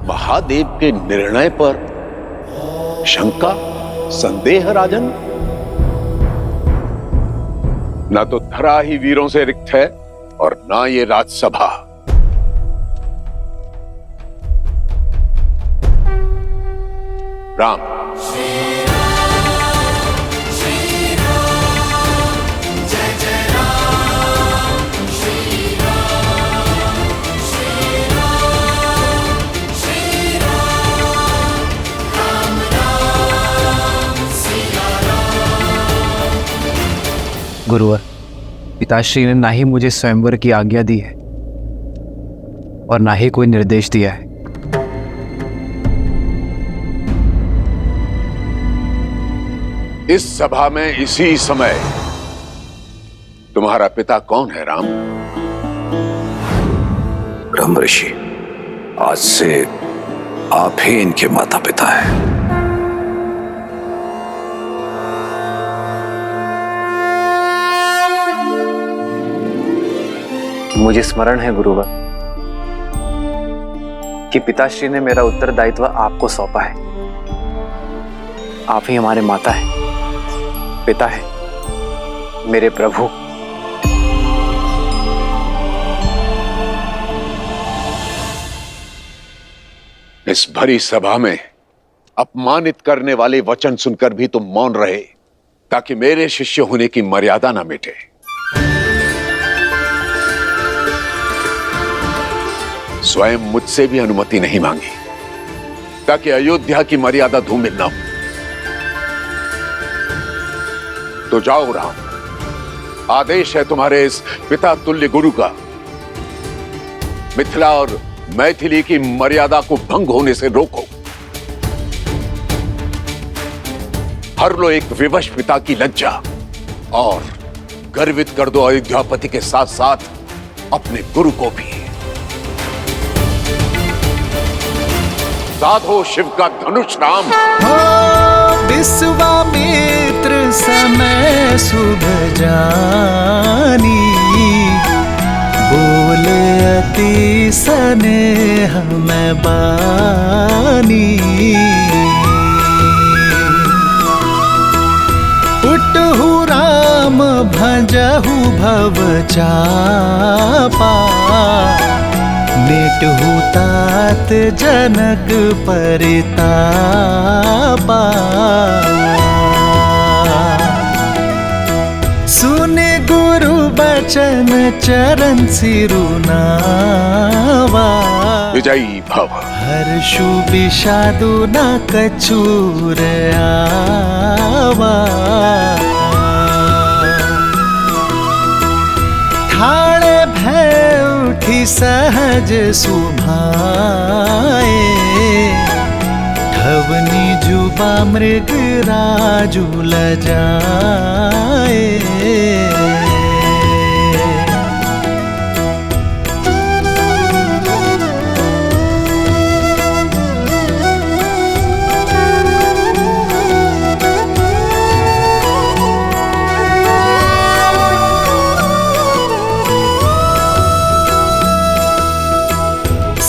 महादेव के निर्णय पर शंका, संदेह राजन? ना तो धरा ही वीरों से रिक्त है और ना ये राजसभा। राम, गुरुवर, पिताश्री ने ना ही मुझे स्वयंवर की आज्ञा दी है और ना ही कोई निर्देश दिया है। इस सभा में इसी समय तुम्हारा पिता कौन है राम? ब्रह्म ऋषि, आज से आप ही इनके माता पिता हैं। मुझे स्मरण है गुरुवर कि पिताश्री ने मेरा उत्तरदायित्व आपको सौंपा है। आप ही हमारे माता हैं, पिता है, मेरे प्रभु। इस भरी सभा में अपमानित करने वाले वचन सुनकर भी तुम मौन रहे, ताकि मेरे शिष्य होने की मर्यादा ना मिटे। स्वयं मुझसे भी अनुमति नहीं मांगी, ताकि अयोध्या की मर्यादा धूमिल ना हो। तो जाओ राम, आदेश है तुम्हारे इस पिता तुल्य गुरु का, मिथिला और मैथिली की मर्यादा को भंग होने से रोको। हर लो एक विवश पिता की लज्जा और गर्वित कर दो अयोध्यापति के साथ साथ अपने गुरु को भी। साधो शिव का धनुष राम। विश्वामित्र समय शुभ जानी, बोले अति स्नेह में बानी। उठहु राम भजहु भव चापा, नेटहु तात जनक परितापा। सुने गुरु बचन चरण सिरुनावा, विजयी भव। हर्षु विषादु न कछुर आवा। ठाणे भय उठी सहज सुभाए, ठवनी जुबा मृग राजु लजाए।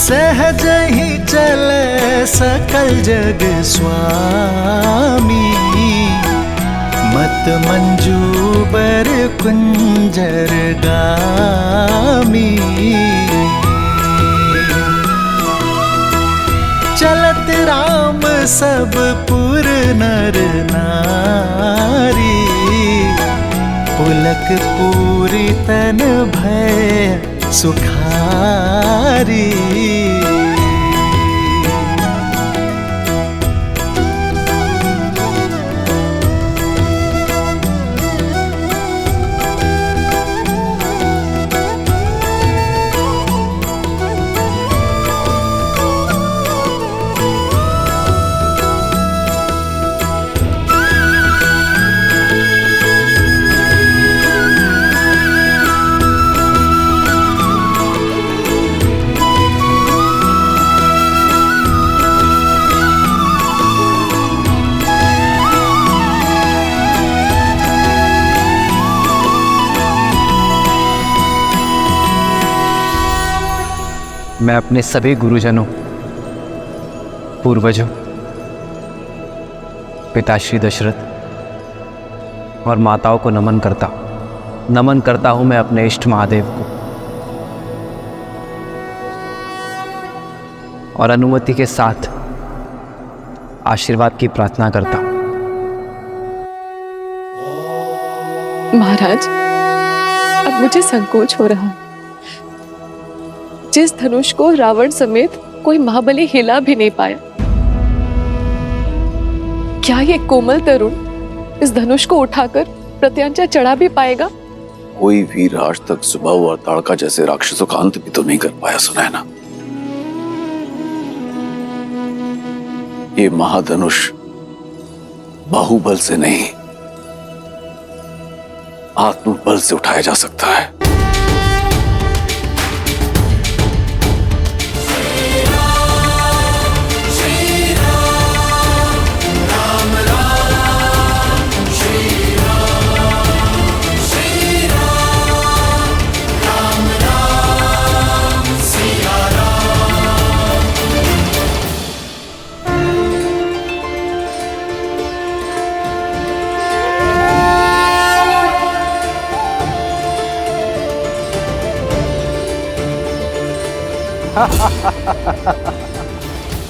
सहज ही चले सकल जग स्वामी, मत मंजूबर कुंजर गामी। चलत राम सब पुर नर नारी, पुलक पूरी तन भय सुखारी। मैं अपने सभी गुरुजनों पूर्वजों, पिताश्री दशरथ और माताओं को नमन करता हूं मैं अपने इष्ट महादेव को, और अनुमति के साथ आशीर्वाद की प्रार्थना करता हूं। महाराज, अब मुझे संकोच हो रहा है। जिस धनुष को रावण समेत कोई महाबली हिला भी नहीं पाया, क्या ये कोमल तरुण इस धनुष को उठाकर प्रत्यांचा चढ़ा भी पाएगा? कोई वीर आज तक सुबाहु और ताड़का जैसे राक्षसों का अंत भी तो नहीं कर पाया, सुना है ना। ये महाधनुष बाहुबल से नहीं, आत्मबल से उठाया जा सकता है।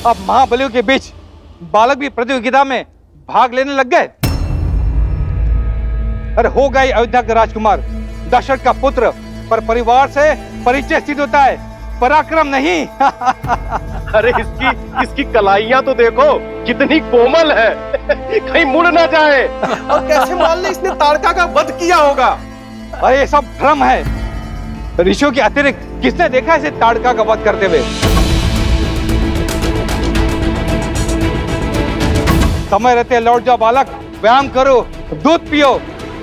अब महाबलियों के बीच बालक भी प्रतियोगिता में भाग लेने लग गए। अरे हो गए अयोध्या के राजकुमार, दशरथ का पुत्र, पर परिवार से परिचय सिद्ध होता है, पराक्रम नहीं। अरे इसकी कलाइयां तो देखो कितनी कोमल है, कहीं मुड़ ना जाए। और कैसे मान ले इसने ताड़का का वध किया होगा? अरे ये सब भ्रम है। ऋषियों के अतिरिक्त किसने देखा इसे ताड़का का वध करते हुए? समय रहते लौट जाओ बालक, व्यायाम करो, दूध पियो।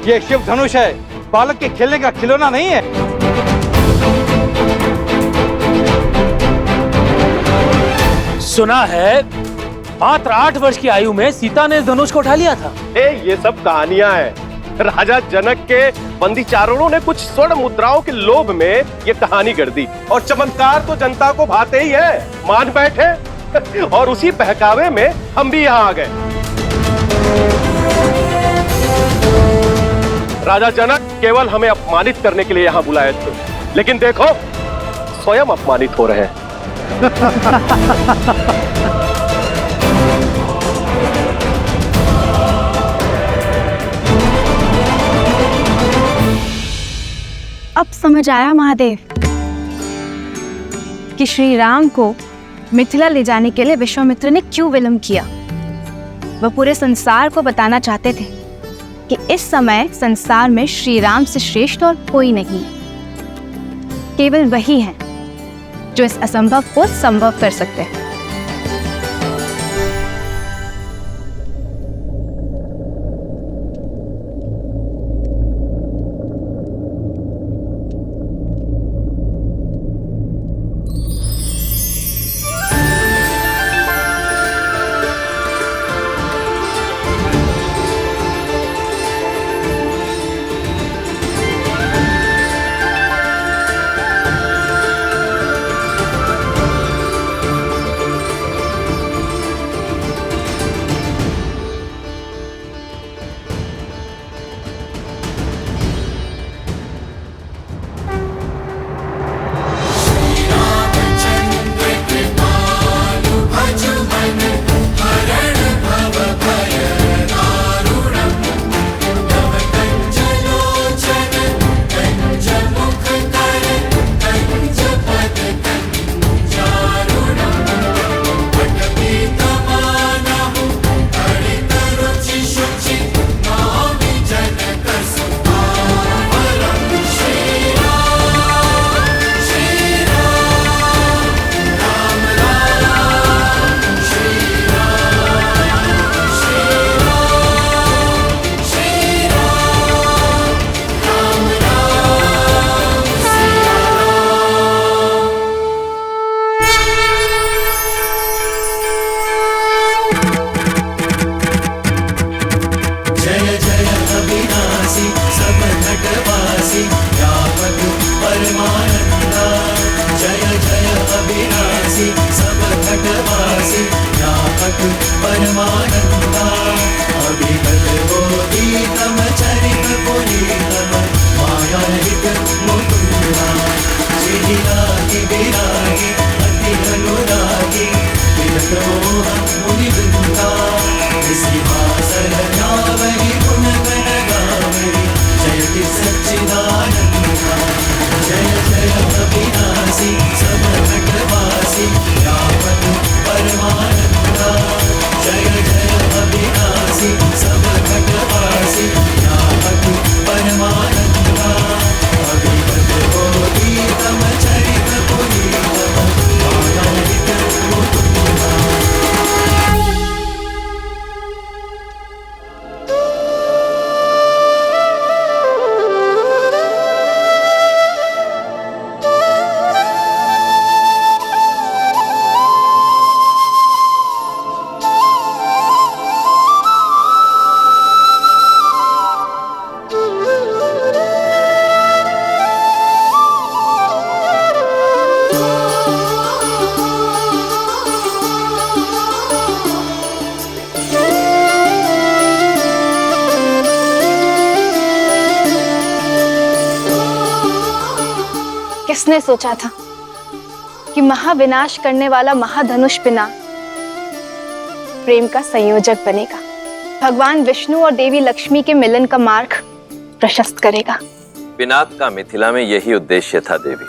ये शिव धनुष है, बालक के खेलने का खिलौना नहीं है। सुना है मात्र 8 वर्ष की आयु में सीता ने इस धनुष को उठा लिया था। ये सब कहानियां हैं। राजा जनक के बंदी चारणों ने कुछ स्वर्ण मुद्राओं के लोभ में ये कहानी गढ़ दी, और चमत्कार तो जनता को भाते ही है, मान बैठे। और उसी बहकावे में हम भी यहाँ आ गए। राजा जनक केवल हमें अपमानित करने के लिए यहाँ बुलाए थे, लेकिन देखो स्वयं अपमानित हो रहे हैं। अब समझ आया महादेव कि श्री राम को मिथिला ले जाने के लिए विश्वामित्र ने क्यों विलंब किया। वह पूरे संसार को बताना चाहते थे कि इस समय संसार में श्री राम से श्रेष्ठ और कोई नहीं, केवल वही हैं जो इस असंभव को संभव कर सकते हैं। किसने सोचा था कि महाविनाश करने वाला महाधनुष पिनाक प्रेम का संयोजक बनेगा, भगवान विष्णु और देवी लक्ष्मी के मिलन का मार्ग प्रशस्त करेगा। पिनाक का मिथिला में यही उद्देश्य था देवी,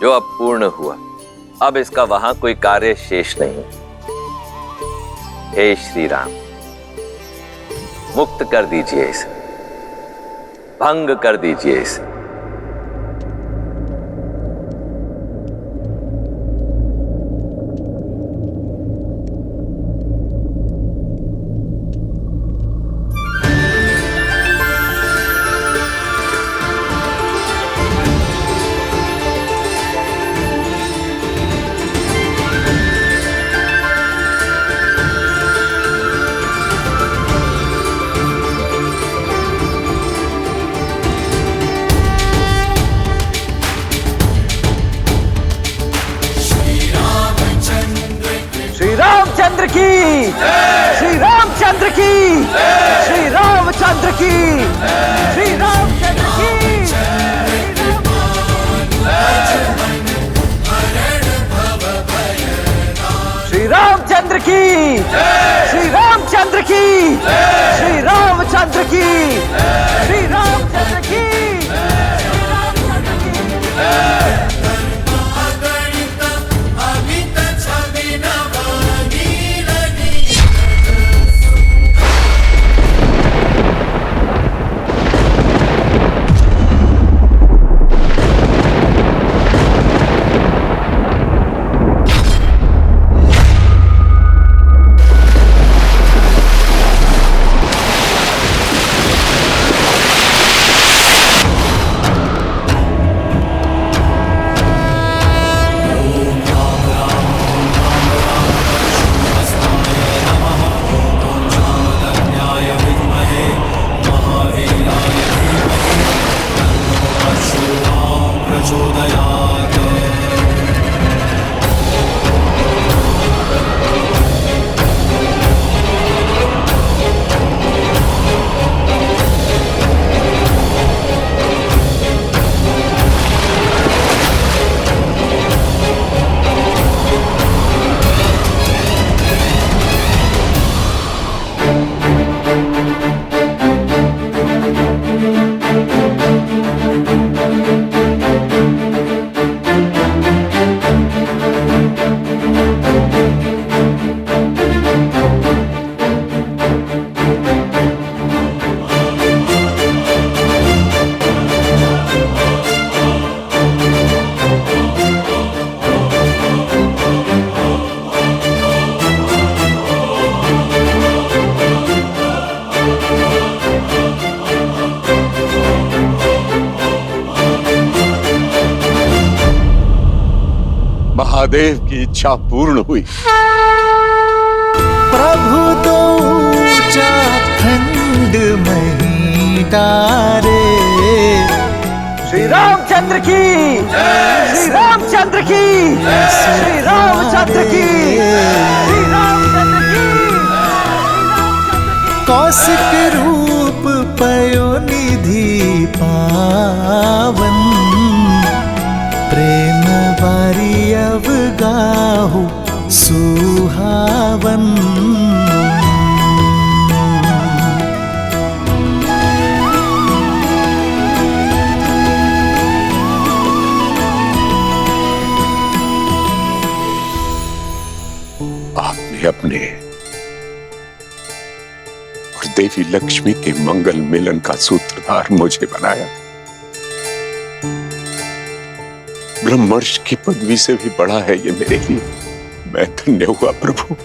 जो अब पूर्ण हुआ। अब इसका वहां कोई कार्य शेष नहीं। हे श्री राम, मुक्त कर दीजिए इसे, भंग कर दीजिए इसे। श्री रामचंद्र की, श्री रामचंद्र की, श्री रामचंद्र की, श्री रामचंद्र की। श्री रामचंद्र की, श्री रामचंद्र की, श्री रामचंद्र की, श्री रामचंद्र की। महादेव की इच्छा पूर्ण हुई। प्रभु तो ऊंचा खंड मही डारे। श्री रामचंद्र की, श्री रामचंद्र की, श्री रामचंद्र की, श्री रामचंद्र की। कौशिक रूप पयोनिधि पावन, प्रेम बारी अवगाहु सुहावन। आपने अपने और देवी लक्ष्मी के मंगल मिलन का सूत्रधार मुझे बनाया। ब्रह्मर्ष की पदवी से भी बड़ा है ये मेरे लिए। मैं धन्य हुआ प्रभु।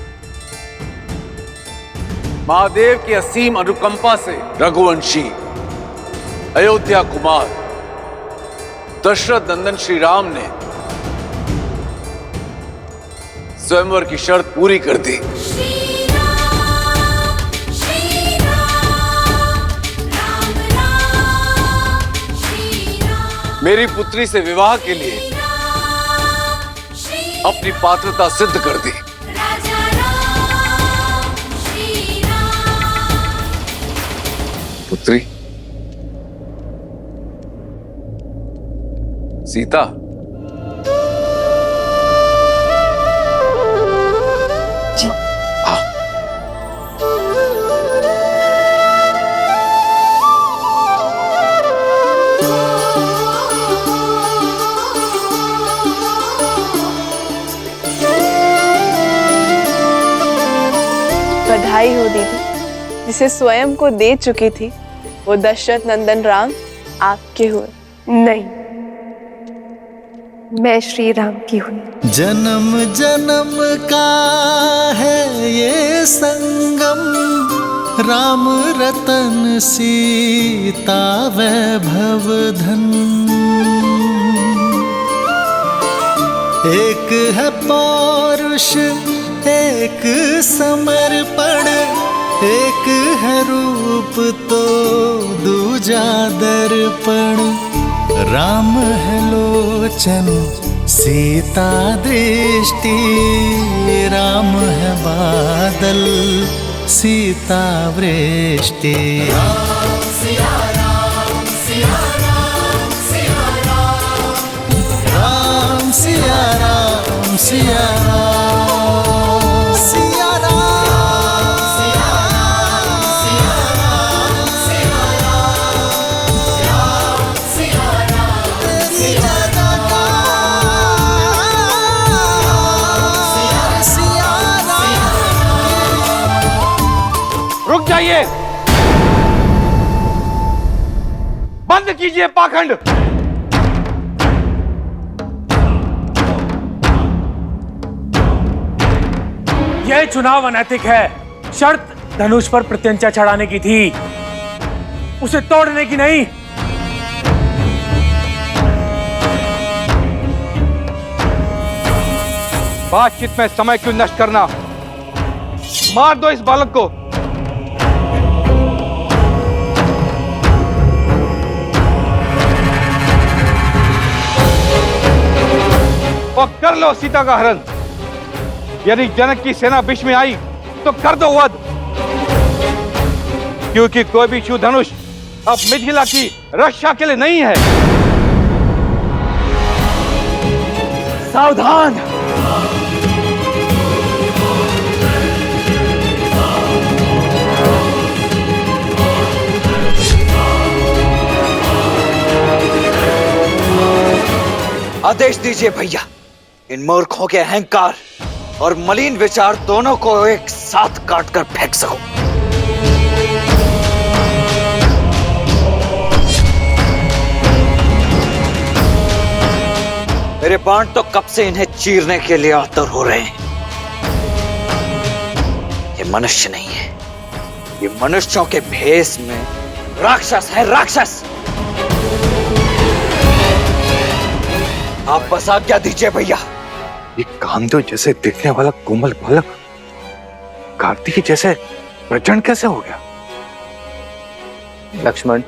महादेव की असीम अनुकंपा से रघुवंशी अयोध्या कुमार दशरथ नंदन श्री राम ने स्वयंवर की शर्त पूरी कर दी। मेरी पुत्री से विवाह के लिए अपनी पात्रता सिद्ध कर दी। पुत्री सीता, भाई हो दीदी, जिसे स्वयं को दे चुकी थी, वो दशरथ नंदन राम आपके हुए। नहीं, मैं श्री राम की हूँ। जन्म जन्म का है ये संगम, राम रतन सीता वैभव धन। एक है पौरुष एक समर्पण, एक है रूप तो दूजा दर्पण। राम है लोचन सीता दृष्टि, राम है बादल सीता वृष्टि। राम सिया राम सिया राम सिया राम, राम सिया राम सिया राम सिया राम सिया राम सिया राम सिया राम तेरी जगह सिया राम। रुक जाइए, बंद कीजिए पाखंड। यह चुनाव अनैतिक है। शर्त धनुष पर प्रत्यंचा चढ़ाने की थी, उसे तोड़ने की नहीं। बातचीत में समय क्यों नष्ट करना, मार दो इस बालक को। और कर लो सीता का हरण। यदि जनक की सेना बीच में आई तो कर दो वध, क्योंकि कोई भी शिव धनुष अब मिथिला की रक्षा के लिए नहीं है। सावधान। आदेश दीजिए भैया, इन मूर्खों के अहंकार और मलिन विचार दोनों को एक साथ काट कर फेंक सको। मेरे बाण तो कब से इन्हें चीरने के लिए आतुर हो रहे हैं। ये मनुष्य नहीं है, ये मनुष्यों के भेष में राक्षस है, राक्षस। आप बस आज्ञा दीजिए भैया। ये कामदेव जैसे दिखने वाला कोमल बालक कार्तिक जैसे प्रचंड कैसे हो गया? लक्ष्मण,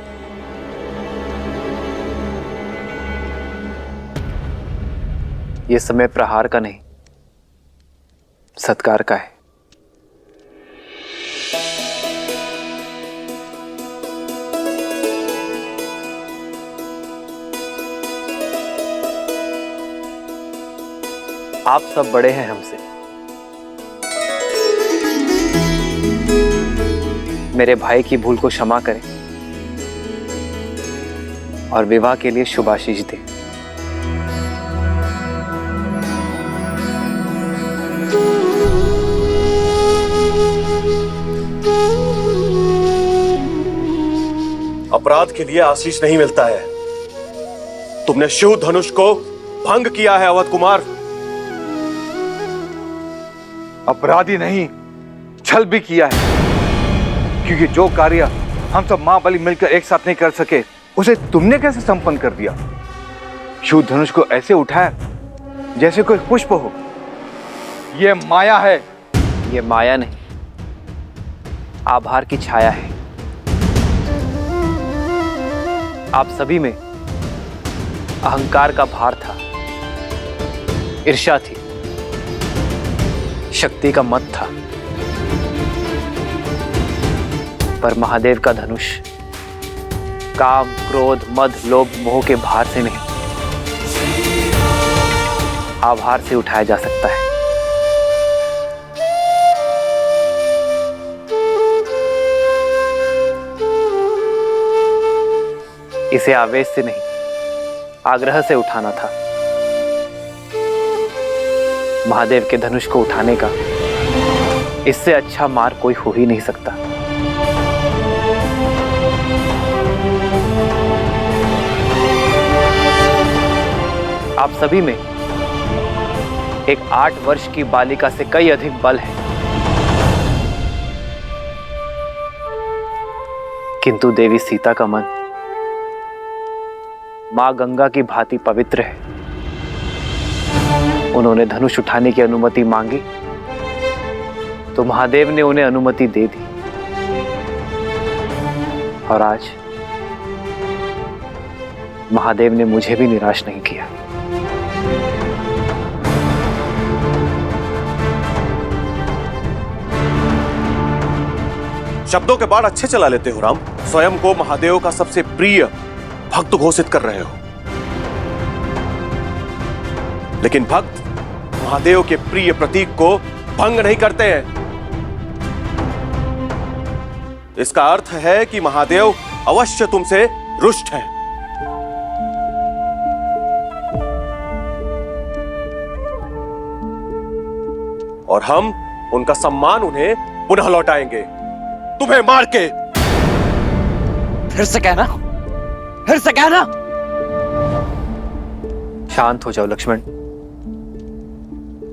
ये समय प्रहार का नहीं, सत्कार का है। आप सब बड़े हैं हमसे, मेरे भाई की भूल को क्षमा करें और विवाह के लिए शुभाशीष दें। अपराध के लिए आशीष नहीं मिलता है। तुमने शिव धनुष को भंग किया है अवध कुमार। अपराधी नहीं, छल भी किया है, क्योंकि जो कार्य हम सब मां बलि मिलकर एक साथ नहीं कर सके, उसे तुमने कैसे संपन्न कर दिया। शिव धनुष को ऐसे उठाया जैसे कोई पुष्प हो। यह माया है। यह माया नहीं, आभार की छाया है। आप सभी में अहंकार का भार था, ईर्ष्या थी, शक्ति का मत था, पर महादेव का धनुष काम, क्रोध, मद, लोभ, मोह के भार से नहीं, आभार से उठाया जा सकता है। इसे आवेश से नहीं, आग्रह से उठाना था। महादेव के धनुष को उठाने का इससे अच्छा मार कोई हो ही नहीं सकता। आप सभी में एक 8 वर्ष की बालिका से कई अधिक बल है, किंतु देवी सीता का मन मां गंगा की भांति पवित्र है। उन्होंने धनुष उठाने की अनुमति मांगी तो महादेव ने उन्हें अनुमति दे दी, और आज महादेव ने मुझे भी निराश नहीं किया। शब्दों के बाढ़ अच्छे चला लेते हो राम। स्वयं को महादेव का सबसे प्रिय भक्त घोषित कर रहे हो, लेकिन भक्त महादेव के प्रिय प्रतीक को भंग नहीं करते हैं। इसका अर्थ है कि महादेव अवश्य तुमसे रुष्ट हैं। और हम उनका सम्मान उन्हें पुनः लौटाएंगे, तुम्हें मार के। फिर से कहना, फिर से कहना। शांत हो जाओ लक्ष्मण,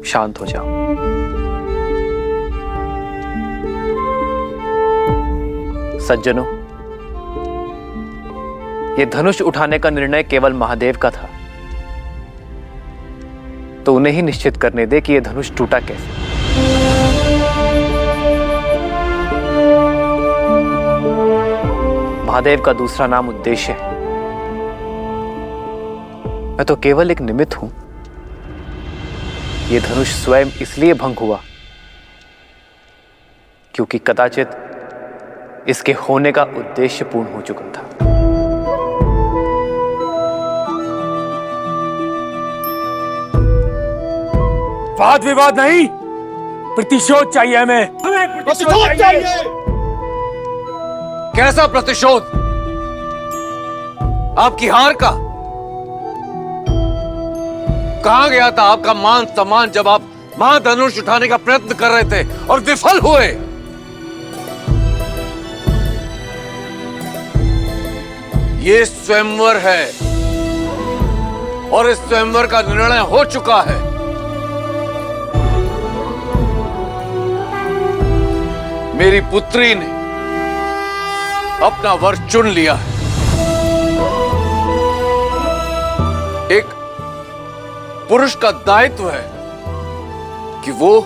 शांत हो जाओ। सज्जनों, ये धनुष उठाने का निर्णय केवल महादेव का था, तो उन्हें ही निश्चित करने दे कि यह धनुष टूटा कैसे। महादेव का दूसरा नाम उद्देश्य है। मैं तो केवल एक निमित्त हूं। यह धनुष स्वयं इसलिए भंग हुआ क्योंकि कदाचित इसके होने का उद्देश्य पूर्ण हो चुका था। वाद विवाद नहीं, प्रतिशोध चाहिए हमें प्रतिशोध चाहिए। कैसा प्रतिशोध? आपकी हार का? कहां गया था आपका मान सम्मान जब आप महाधनुष उठाने का प्रयत्न कर रहे थे और विफल हुए? ये स्वयंवर है और इस स्वयंवर का निर्णय हो चुका है। मेरी पुत्री ने अपना वर चुन लिया है। एक पुरुष का दायित्व है कि वो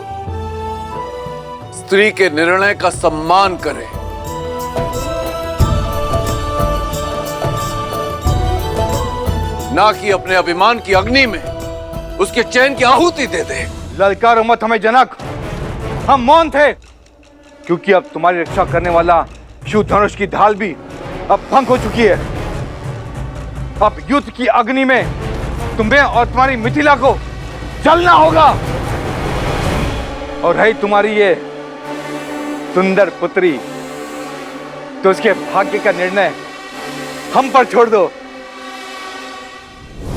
स्त्री के निर्णय का सम्मान करे। ना कि अपने अभिमान की अग्नि में उसके चैन की आहुति दे दे। ललकारो मत हमें जनक, हम मौन थे, क्योंकि अब तुम्हारी रक्षा करने वाला शिव धनुष की ढाल भी अब भंग हो चुकी है। अब युद्ध की अग्नि में तुम्हें और तुम्हारी मिथिला को जलना होगा। और रही तुम्हारी ये सुंदर पुत्री, तो उसके भाग्य का निर्णय हम पर छोड़ दो।